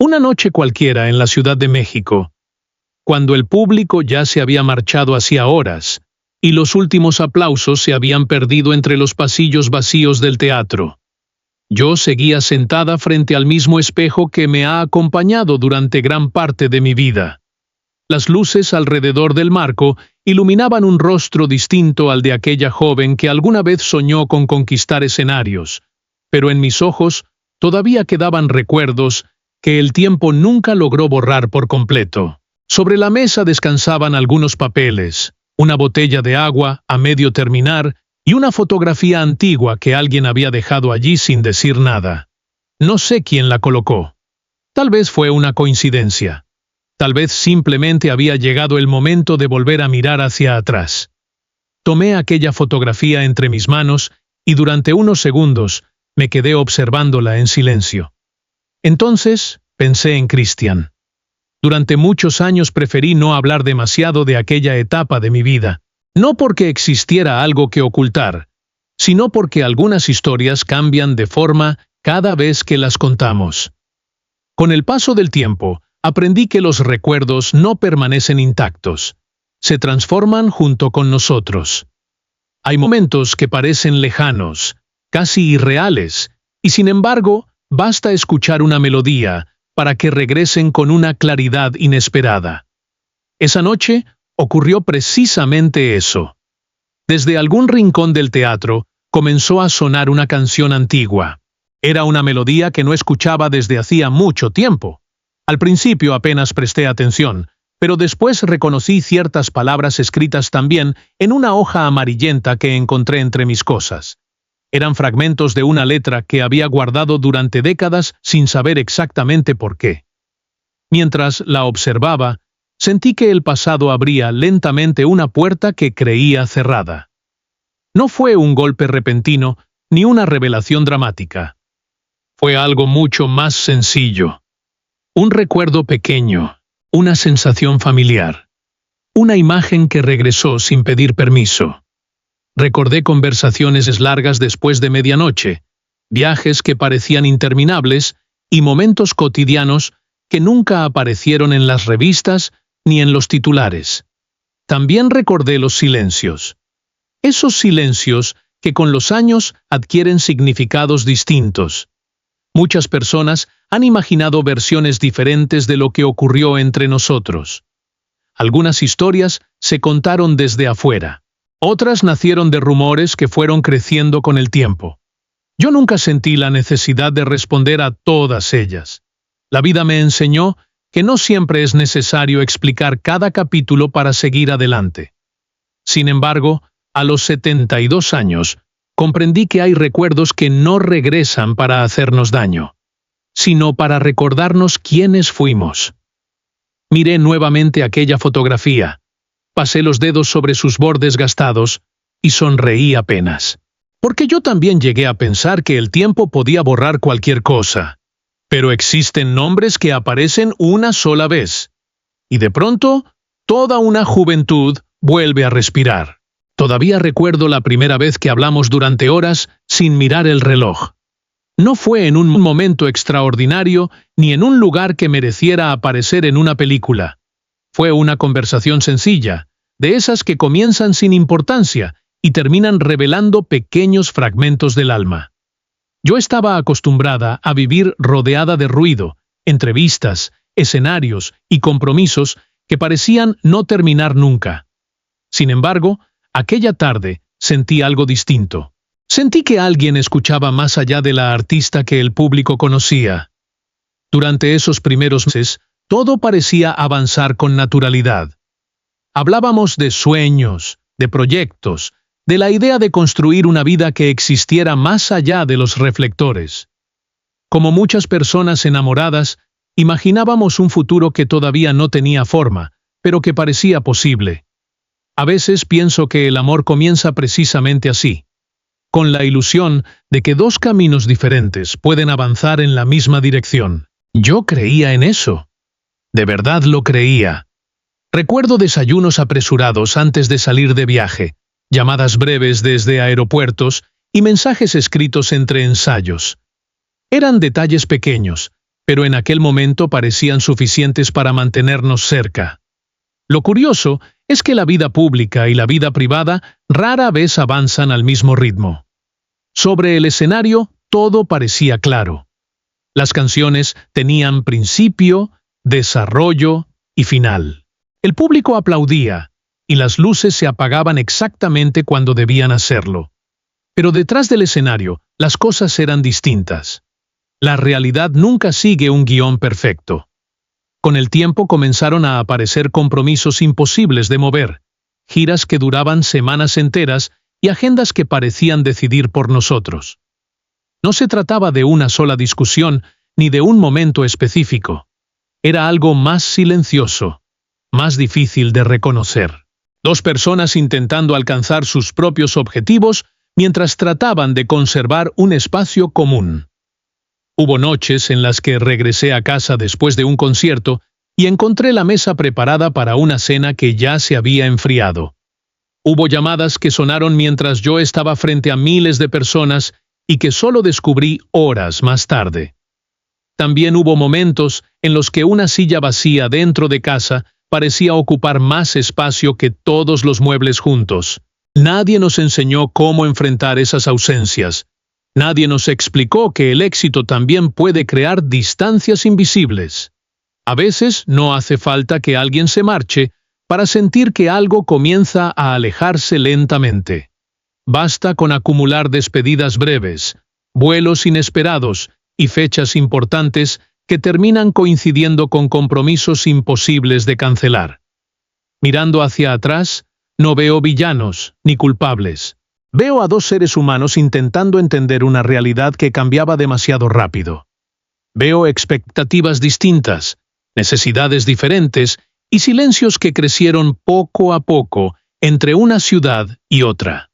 Una noche cualquiera en la Ciudad de México, cuando el público ya se había marchado hacía horas, y los últimos aplausos se habían perdido entre los pasillos vacíos del teatro. Yo seguía sentada frente al mismo espejo que me ha acompañado durante gran parte de mi vida. Las luces alrededor del marco iluminaban un rostro distinto al de aquella joven que alguna vez soñó con conquistar escenarios, pero en mis ojos todavía quedaban recuerdos que el tiempo nunca logró borrar por completo. Sobre la mesa descansaban algunos papeles, una botella de agua a medio terminar y una fotografía antigua que alguien había dejado allí sin decir nada. No sé quién la colocó. Tal vez fue una coincidencia. Tal vez simplemente había llegado el momento de volver a mirar hacia atrás. Tomé aquella fotografía entre mis manos y durante unos segundos me quedé observándola en silencio. Entonces pensé en Cristian. Durante muchos años preferí no hablar demasiado de aquella etapa de mi vida. No porque existiera algo que ocultar, sino porque algunas historias cambian de forma cada vez que las contamos. Con el paso del tiempo, aprendí que los recuerdos no permanecen intactos. Se transforman junto con nosotros. Hay momentos que parecen lejanos, casi irreales, y sin embargo, basta escuchar una melodía para que regresen con una claridad inesperada. Esa noche ocurrió precisamente eso. Desde algún rincón del teatro comenzó a sonar una canción antigua. Era una melodía que no escuchaba desde hacía mucho tiempo. Al principio apenas presté atención, pero después reconocí ciertas palabras escritas también en una hoja amarillenta que encontré entre mis cosas. Eran fragmentos de una letra que había guardado durante décadas sin saber exactamente por qué. Mientras la observaba, sentí que el pasado abría lentamente una puerta que creía cerrada. No fue un golpe repentino ni una revelación dramática. Fue algo mucho más sencillo. Un recuerdo pequeño, una sensación familiar, una imagen que regresó sin pedir permiso. Recordé conversaciones largas después de medianoche, viajes que parecían interminables y momentos cotidianos que nunca aparecieron en las revistas ni en los titulares. También recordé los silencios. Esos silencios que con los años adquieren significados distintos. Muchas personas han imaginado versiones diferentes de lo que ocurrió entre nosotros. Algunas historias se contaron desde afuera. Otras nacieron de rumores que fueron creciendo con el tiempo. Yo nunca sentí la necesidad de responder a todas ellas. La vida me enseñó que no siempre es necesario explicar cada capítulo para seguir adelante. Sin embargo, a los 72 años, comprendí que hay recuerdos que no regresan para hacernos daño, sino para recordarnos quiénes fuimos. Miré nuevamente aquella fotografía, pasé los dedos sobre sus bordes gastados y sonreí apenas. Porque yo también llegué a pensar que el tiempo podía borrar cualquier cosa. Pero existen nombres que aparecen una sola vez. Y de pronto, toda una juventud vuelve a respirar. Todavía recuerdo la primera vez que hablamos durante horas sin mirar el reloj. No fue en un momento extraordinario ni en un lugar que mereciera aparecer en una película. Fue una conversación sencilla, de esas que comienzan sin importancia y terminan revelando pequeños fragmentos del alma. Yo estaba acostumbrada a vivir rodeada de ruido, entrevistas, escenarios y compromisos que parecían no terminar nunca. Sin embargo, aquella tarde sentí algo distinto. Sentí que alguien escuchaba más allá de la artista que el público conocía. Durante esos primeros meses, todo parecía avanzar con naturalidad. Hablábamos de sueños, de proyectos, de la idea de construir una vida que existiera más allá de los reflectores. Como muchas personas enamoradas, imaginábamos un futuro que todavía no tenía forma, pero que parecía posible. A veces pienso que el amor comienza precisamente así, con la ilusión de que dos caminos diferentes pueden avanzar en la misma dirección. Yo creía en eso. De verdad lo creía. Recuerdo desayunos apresurados antes de salir de viaje, llamadas breves desde aeropuertos y mensajes escritos entre ensayos. Eran detalles pequeños, pero en aquel momento parecían suficientes para mantenernos cerca. Lo curioso es que la vida pública y la vida privada rara vez avanzan al mismo ritmo. Sobre el escenario, todo parecía claro. Las canciones tenían principio, desarrollo y final. El público aplaudía, y las luces se apagaban exactamente cuando debían hacerlo. Pero detrás del escenario, las cosas eran distintas. La realidad nunca sigue un guión perfecto. Con el tiempo comenzaron a aparecer compromisos imposibles de mover, giras que duraban semanas enteras y agendas que parecían decidir por nosotros. No se trataba de una sola discusión ni de un momento específico. Era algo más silencioso, más difícil de reconocer. Dos personas intentando alcanzar sus propios objetivos mientras trataban de conservar un espacio común. Hubo noches en las que regresé a casa después de un concierto y encontré la mesa preparada para una cena que ya se había enfriado. Hubo llamadas que sonaron mientras yo estaba frente a miles de personas y que solo descubrí horas más tarde. También hubo momentos en los que una silla vacía dentro de casa parecía ocupar más espacio que todos los muebles juntos. Nadie nos enseñó cómo enfrentar esas ausencias. Nadie nos explicó que el éxito también puede crear distancias invisibles. A veces no hace falta que alguien se marche para sentir que algo comienza a alejarse lentamente. Basta con acumular despedidas breves, vuelos inesperados y fechas importantes que terminan coincidiendo con compromisos imposibles de cancelar. Mirando hacia atrás, no veo villanos ni culpables. Veo a dos seres humanos intentando entender una realidad que cambiaba demasiado rápido. Veo expectativas distintas, necesidades diferentes y silencios que crecieron poco a poco entre una ciudad y otra.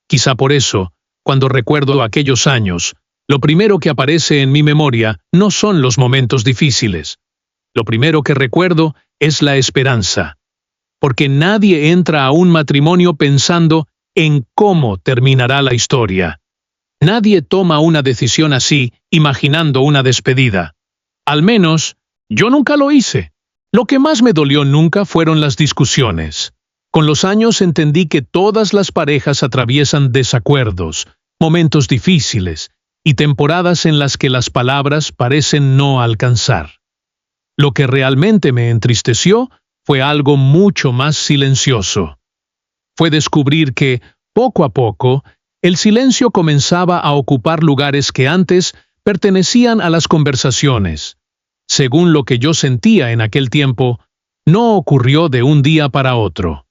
Quizá por eso, cuando recuerdo aquellos años, lo primero que aparece en mi memoria no son los momentos difíciles. Lo primero que recuerdo es la esperanza. Porque nadie entra a un matrimonio pensando en cómo terminará la historia. Nadie toma una decisión así, imaginando una despedida. Al menos, yo nunca lo hice. Lo que más me dolió nunca fueron las discusiones. Con los años entendí que todas las parejas atraviesan desacuerdos, momentos difíciles y temporadas en las que las palabras parecen no alcanzar. Lo que realmente me entristeció fue algo mucho más silencioso. Fue descubrir que, poco a poco, el silencio comenzaba a ocupar lugares que antes pertenecían a las conversaciones. Según lo que yo sentía en aquel tiempo, no ocurrió de un día para otro.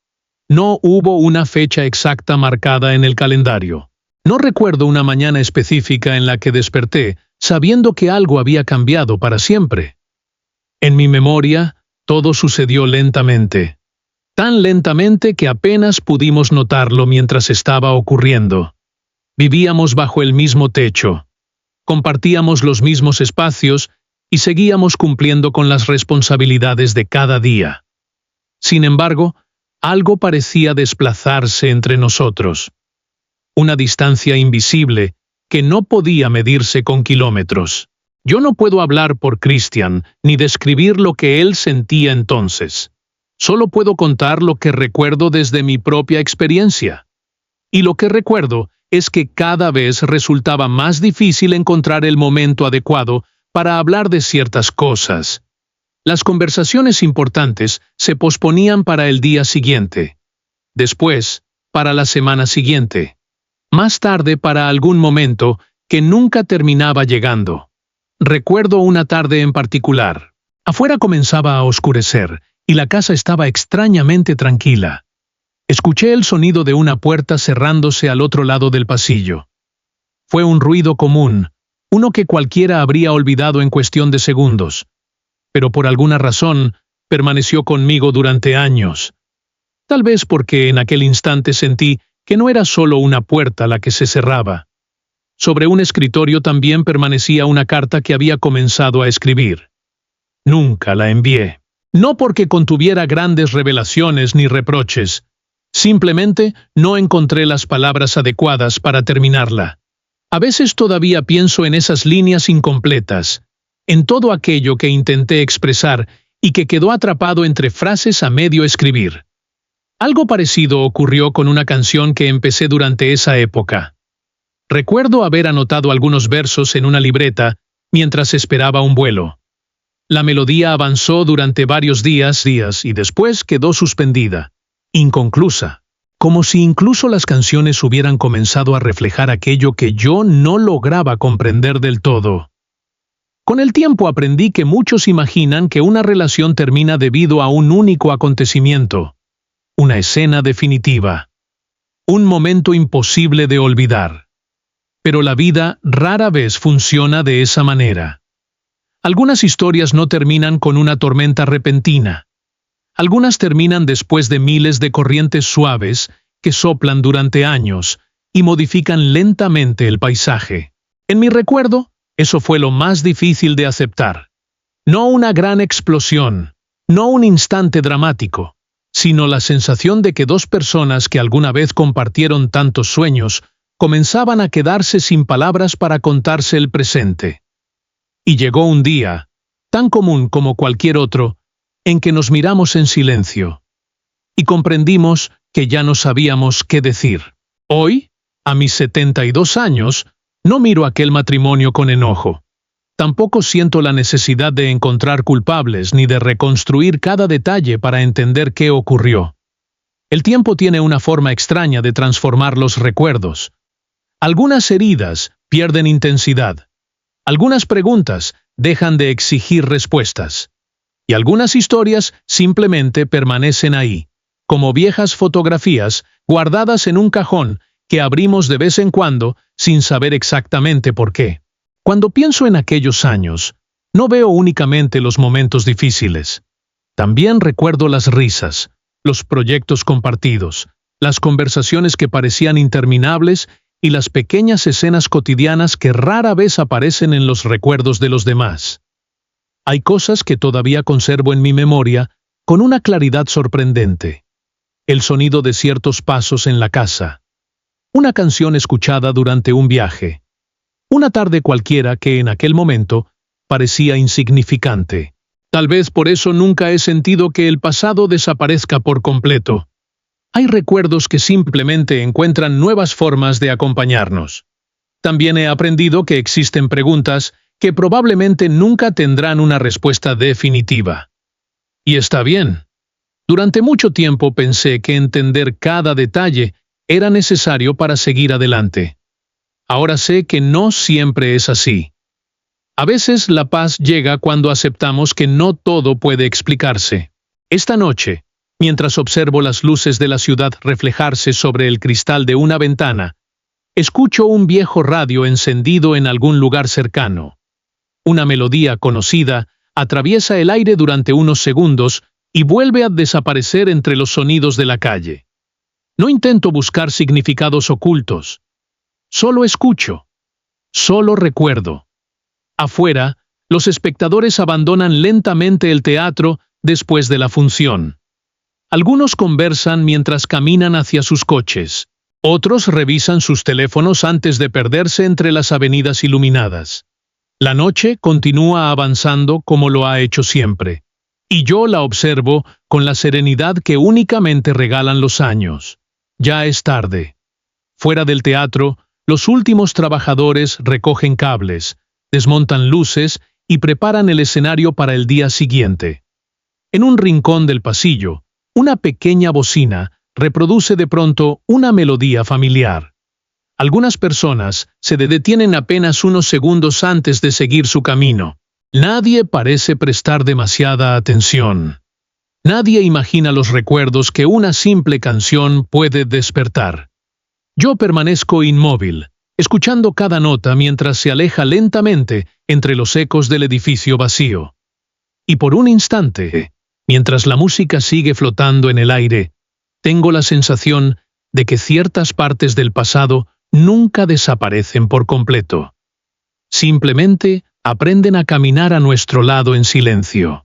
No hubo una fecha exacta marcada en el calendario. No recuerdo una mañana específica en la que desperté sabiendo que algo había cambiado para siempre. En mi memoria, todo sucedió lentamente. Tan lentamente que apenas pudimos notarlo mientras estaba ocurriendo. Vivíamos bajo el mismo techo. Compartíamos los mismos espacios y seguíamos cumpliendo con las responsabilidades de cada día. Sin embargo, algo parecía desplazarse entre nosotros. Una distancia invisible que no podía medirse con kilómetros. Yo no puedo hablar por Christian ni describir lo que él sentía entonces. Solo puedo contar lo que recuerdo desde mi propia experiencia. Y lo que recuerdo es que cada vez resultaba más difícil encontrar el momento adecuado para hablar de ciertas cosas. Las conversaciones importantes se posponían para el día siguiente. Después, para la semana siguiente. Más tarde para algún momento que nunca terminaba llegando. Recuerdo una tarde en particular. Afuera comenzaba a oscurecer y la casa estaba extrañamente tranquila. Escuché el sonido de una puerta cerrándose al otro lado del pasillo. Fue un ruido común, uno que cualquiera habría olvidado en cuestión de segundos, pero por alguna razón permaneció conmigo durante años. Tal vez porque en aquel instante sentí que no era solo una puerta la que se cerraba. Sobre un escritorio también permanecía una carta que había comenzado a escribir. Nunca la envié. No porque contuviera grandes revelaciones ni reproches. Simplemente no encontré las palabras adecuadas para terminarla. A veces todavía pienso en esas líneas incompletas, en todo aquello que intenté expresar y que quedó atrapado entre frases a medio escribir. Algo parecido ocurrió con una canción que empecé durante esa época. Recuerdo haber anotado algunos versos en una libreta mientras esperaba un vuelo. La melodía avanzó durante varios días y después quedó suspendida, inconclusa, como si incluso las canciones hubieran comenzado a reflejar aquello que yo no lograba comprender del todo. Con el tiempo aprendí que muchos imaginan que una relación termina debido a un único acontecimiento, una escena definitiva, un momento imposible de olvidar. Pero la vida rara vez funciona de esa manera. Algunas historias no terminan con una tormenta repentina. Algunas terminan después de miles de corrientes suaves que soplan durante años y modifican lentamente el paisaje. En mi recuerdo, eso fue lo más difícil de aceptar. No una gran explosión, no un instante dramático, sino la sensación de que dos personas que alguna vez compartieron tantos sueños comenzaban a quedarse sin palabras para contarse el presente. Y llegó un día, tan común como cualquier otro, en que nos miramos en silencio. Y comprendimos que ya no sabíamos qué decir. Hoy, a mis 72 años, no miro aquel matrimonio con enojo. Tampoco siento la necesidad de encontrar culpables ni de reconstruir cada detalle para entender qué ocurrió. El tiempo tiene una forma extraña de transformar los recuerdos. Algunas heridas pierden intensidad. Algunas preguntas dejan de exigir respuestas. Y algunas historias simplemente permanecen ahí, como viejas fotografías guardadas en un cajón que abrimos de vez en cuando sin saber exactamente por qué. Cuando pienso en aquellos años, no veo únicamente los momentos difíciles. También recuerdo las risas, los proyectos compartidos, las conversaciones que parecían interminables y las pequeñas escenas cotidianas que rara vez aparecen en los recuerdos de los demás. Hay cosas que todavía conservo en mi memoria con una claridad sorprendente. El sonido de ciertos pasos en la casa. Una canción escuchada durante un viaje. Una tarde cualquiera que en aquel momento parecía insignificante. Tal vez por eso nunca he sentido que el pasado desaparezca por completo. Hay recuerdos que simplemente encuentran nuevas formas de acompañarnos. También he aprendido que existen preguntas que probablemente nunca tendrán una respuesta definitiva. Y está bien. Durante mucho tiempo pensé que entender cada detalle era necesario para seguir adelante. Ahora sé que no siempre es así. A veces la paz llega cuando aceptamos que no todo puede explicarse. Esta noche, mientras observo las luces de la ciudad reflejarse sobre el cristal de una ventana, escucho un viejo radio encendido en algún lugar cercano. Una melodía conocida atraviesa el aire durante unos segundos y vuelve a desaparecer entre los sonidos de la calle. No intento buscar significados ocultos. Solo escucho. Solo recuerdo. Afuera, los espectadores abandonan lentamente el teatro después de la función. Algunos conversan mientras caminan hacia sus coches. Otros revisan sus teléfonos antes de perderse entre las avenidas iluminadas. La noche continúa avanzando como lo ha hecho siempre. Y yo la observo con la serenidad que únicamente regalan los años. Ya es tarde. Fuera del teatro, los últimos trabajadores recogen cables, desmontan luces y preparan el escenario para el día siguiente. En un rincón del pasillo, una pequeña bocina reproduce de pronto una melodía familiar. Algunas personas se detienen apenas unos segundos antes de seguir su camino. Nadie parece prestar demasiada atención. Nadie imagina los recuerdos que una simple canción puede despertar. Yo permanezco inmóvil, escuchando cada nota mientras se aleja lentamente entre los ecos del edificio vacío. Y por un instante, mientras la música sigue flotando en el aire, tengo la sensación de que ciertas partes del pasado nunca desaparecen por completo. Simplemente aprenden a caminar a nuestro lado en silencio.